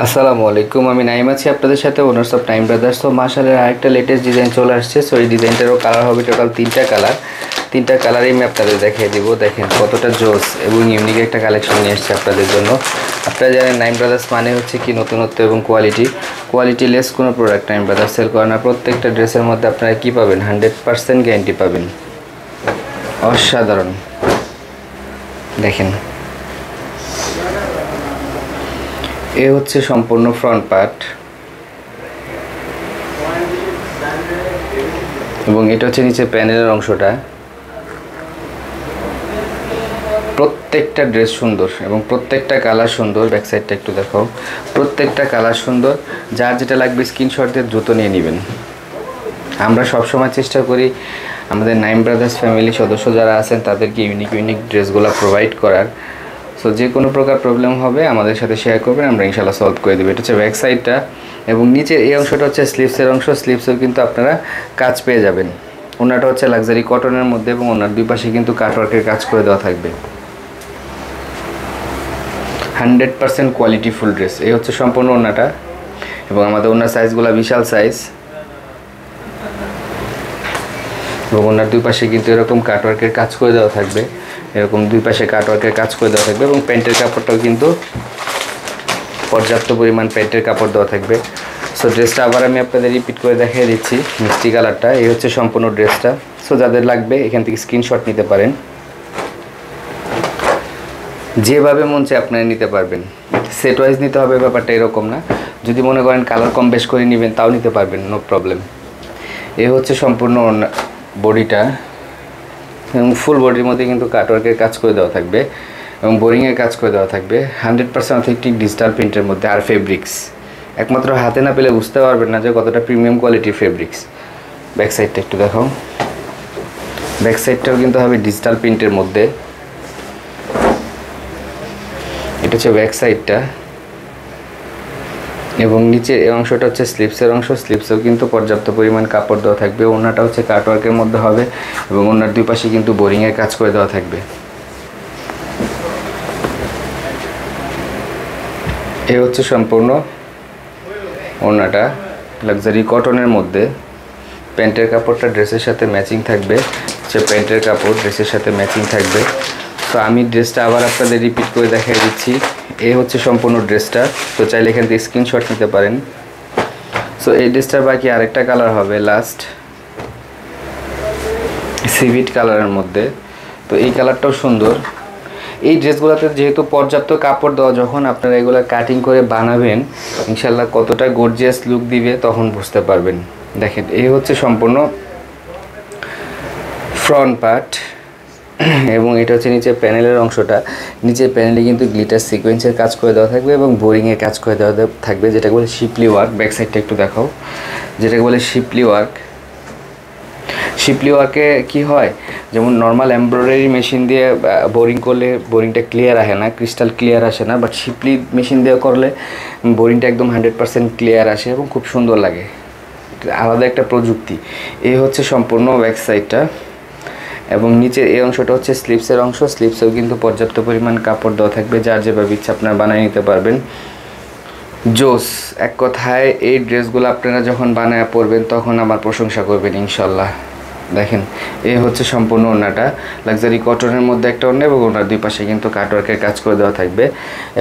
আসসালামু আলাইকুম, আমি নাইম আছি আপনাদের সাথে, ওনার্স অফ নাইম ব্রাদার্স। তো মাশাআল্লাহ আরেকটা লেটেস্ট ডিজাইন চলে আসছে। সো এই ডিজাইনটারও কালার হবে টোটাল তিনটা কালারই আমি আপনাদের দেখিয়ে দিব। দেখেন কতটা জোস এবং ইউনিক একটা কালেকশন নিয়ে এসেছে আপনাদের জন্য। আপনারা জানেন নাইম ব্রাদার্স মানে হচ্ছে কি নতুনত্ব এবং কোয়ালিটি লেস কোনো প্রোডাক্ট নাইম ব্রাদার্স সেল করে না। প্রত্যেকটা ড্রেসের মধ্যে আপনারা কী পাবেন? 100% গ্যারান্টি পাবেন। অসাধারণ। দেখেন এ হচ্ছে সম্পূর্ণ ফ্রন্ট পার্ট এবং এটা হচ্ছে নিচে প্যানেলের অংশটা। প্রত্যেকটা ড্রেস সুন্দর এবং প্রত্যেকটা কালার সুন্দর। ব্যাক সাইডটা একটু দেখাও। প্রত্যেকটা কালার সুন্দর। যার যেটা লাগবে স্ক্রিনশট দিয়ে দ্রুত নিয়ে নেবেন। আমরা সবসময় চেষ্টা করি আমাদের নাইম ব্রাদার্স ফ্যামিলি সদস্য যারা আছেন তাদেরকে ইউনিক ড্রেসগুলো প্রোভাইড করার। সো যে কোনো প্রকার প্রবলেম হবে আমাদের সাথে শেয়ার করবেন, আমরা ইনশাল্লাহ সলভ করে দেবো। এটা হচ্ছে ব্যাক সাইডটা এবং নিচের এই অংশটা হচ্ছে স্লিভসের অংশ। স্লিভসেও কিন্তু আপনারা কাজ পেয়ে যাবেন। ওনাটা হচ্ছে লাক্সারি কটনের মধ্যে এবং ওনার দুই পাশে কিন্তু কাটওয়ার্কের কাজ করে দেওয়া থাকবে। 100% কোয়ালিটিফুল ড্রেস। এই হচ্ছে সম্পূর্ণ ওনাটা এবং আমাদের ওনার সাইজগুলো বিশাল সাইজ এবং ওনার দুই পাশে কিন্তু এরকম কাটওয়ার্কের কাজ করে দেওয়া থাকবে। এরকম দুই পাশে কাটওয়ার্কের কাজ করে দেওয়া থাকবে এবং প্যান্টের কাপড়টাও কিন্তু পর্যাপ্ত পরিমাণ প্যান্টের কাপড় দেওয়া থাকবে। সো ড্রেসটা আবার আমি আপনাদের রিপিট করে দেখিয়ে দিচ্ছি। মিষ্টি কালারটা এই হচ্ছে সম্পূর্ণ ড্রেসটা। সো যাদের লাগবে এখান থেকে স্ক্রিনশট নিতে পারেন। যেভাবে মন চায় আপনারা নিতে পারবেন। সেট ওয়াইজ নিতে হবে ব্যাপারটা এরকম না। যদি মনে করেন কালার কম বেশ করে নেবেন তাও নিতে পারবেন, নো প্রবলেম। এই হচ্ছে সম্পূর্ণ বডিটা এবং ফুল বডির মধ্যে কিন্তু কাটওয়ার্কের কাজ করে দেওয়া থাকবে এবং বোরিংয়ের কাজ করে দেওয়া থাকবে। 100% অথেন্টিক ডিজিটাল প্রিন্টের মধ্যে। আর ফেব্রিক্স একমাত্র হাতে না পেলে বুঝতে পারবেন না যে কতটা প্রিমিয়াম কোয়ালিটির ফেব্রিক্স। ব্যাক সাইডটা একটু দেখাও। ব্যাক সাইডটাও কিন্তু হবে ডিজিটাল প্রিন্টের মধ্যে। এটা হচ্ছে ব্যাক সাইডটা এবং নিচে এই অংশটা হচ্ছে স্লিভসের অংশ। স্লিভসেও কিন্তু পর্যাপ্ত পরিমাণ কাপড় দেওয়া থাকবে। ওনাটা হচ্ছে কাটওয়ার্কের মধ্যে হবে এবং ওনার দুই পাশে কিন্তু বোরিংয়ের কাজ করে দেওয়া থাকবে। এই হচ্ছে সম্পূর্ণ ওনাটা লাক্সারি কটনের মধ্যে। প্যান্টের কাপড়টা ড্রেসের সাথে ম্যাচিং থাকবে। হচ্ছে প্যান্টের কাপড় ড্রেসের সাথে ম্যাচিং থাকবে। তো আমি ড্রেসটা আবার আপনাদের রিপিট করে দেখিয়ে দিচ্ছি। এই হচ্ছে সম্পূর্ণ ড্রেসটা। তো চাইলে এখান থেকে স্ক্রিনশট নিতে পারেন। সো এই ড্রেসটার বাকি আরেকটা কালার হবে লাস্ট, সিভিট কালারের মধ্যে। তো এই কালারটাও সুন্দর। এই ড্রেসগুলোতে যেহেতু পর্যাপ্ত কাপড় দেওয়া, যখন আপনারা এগুলো কাটিং করে বানাবেন ইনশাল্লাহ কতটা গর্জিয়াস লুক দিবে তখন বুঝতে পারবেন। দেখেন এই হচ্ছে সম্পূর্ণ ফ্রন্ট পার্ট এবং এটা হচ্ছে নিচে প্যানেলের অংশটা। নিচের প্যানেলে কিন্তু গ্লিটার সিকোয়েন্সের কাজ করে দেওয়া থাকবে এবং বোরিংয়ের কাজ করে দেওয়া থাকবে, যেটাকে বলে শিপলি ওয়ার্ক। ব্যাক সাইডটা একটু দেখাও। যেটাকে বলে শিপলি ওয়ার্ক। শিপলি ওয়ার্কে কী হয়, যেমন নর্মাল এমব্রয়ডারি মেশিন দিয়ে বোরিং করলে বোরিংটা ক্লিয়ার আসে না, ক্রিস্টাল ক্লিয়ার আসে না। বাট শিপলি মেশিন দিয়ে করলে বোরিংটা একদম 100% ক্লিয়ার আসে এবং খুব সুন্দর লাগে। আলাদা একটা প্রযুক্তি। এই হচ্ছে সম্পূর্ণ ব্যাক সাইডটা এবং নিচের এই অংশটা হচ্ছে স্লিভসের অংশ। স্লিভসেও কিন্তু পর্যাপ্ত পরিমাণ কাপড় দেওয়া থাকবে। যার যেভাবে ইচ্ছা আপনারা বানিয়ে নিতে পারবেন। জোস। এক কথায় এই ড্রেসগুলো আপনারা যখন বানায় পরবেন তখন আমার প্রশংসা করবেন ইনশাল্লাহ। দেখেন এই হচ্ছে সম্পূর্ণ ওড়নাটা। লাক্সারি কটনের মধ্যে একটা ওড়না এবং ওনার দুই পাশে কিন্তু কাটওয়ার্কের কাজ করে দেওয়া থাকবে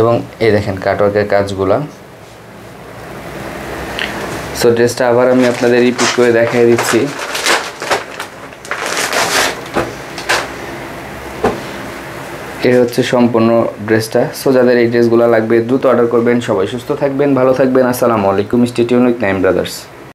এবং এই দেখেন কাটওয়ার্কের কাজগুলো। সো ড্রেসটা আবার আমি আপনাদের রিপিট করে দেখিয়ে দিচ্ছি। এই হচ্ছে সম্পূর্ণ ড্রেসটা। সো যাদের এই ড্রেসগুলো লাগবে দ্রুত অর্ডার করবেন। সবাই সুস্থ থাকবেন, ভালো থাকবেন। আসসালামু আলাইকুম। Stay tuned with Naim brothers.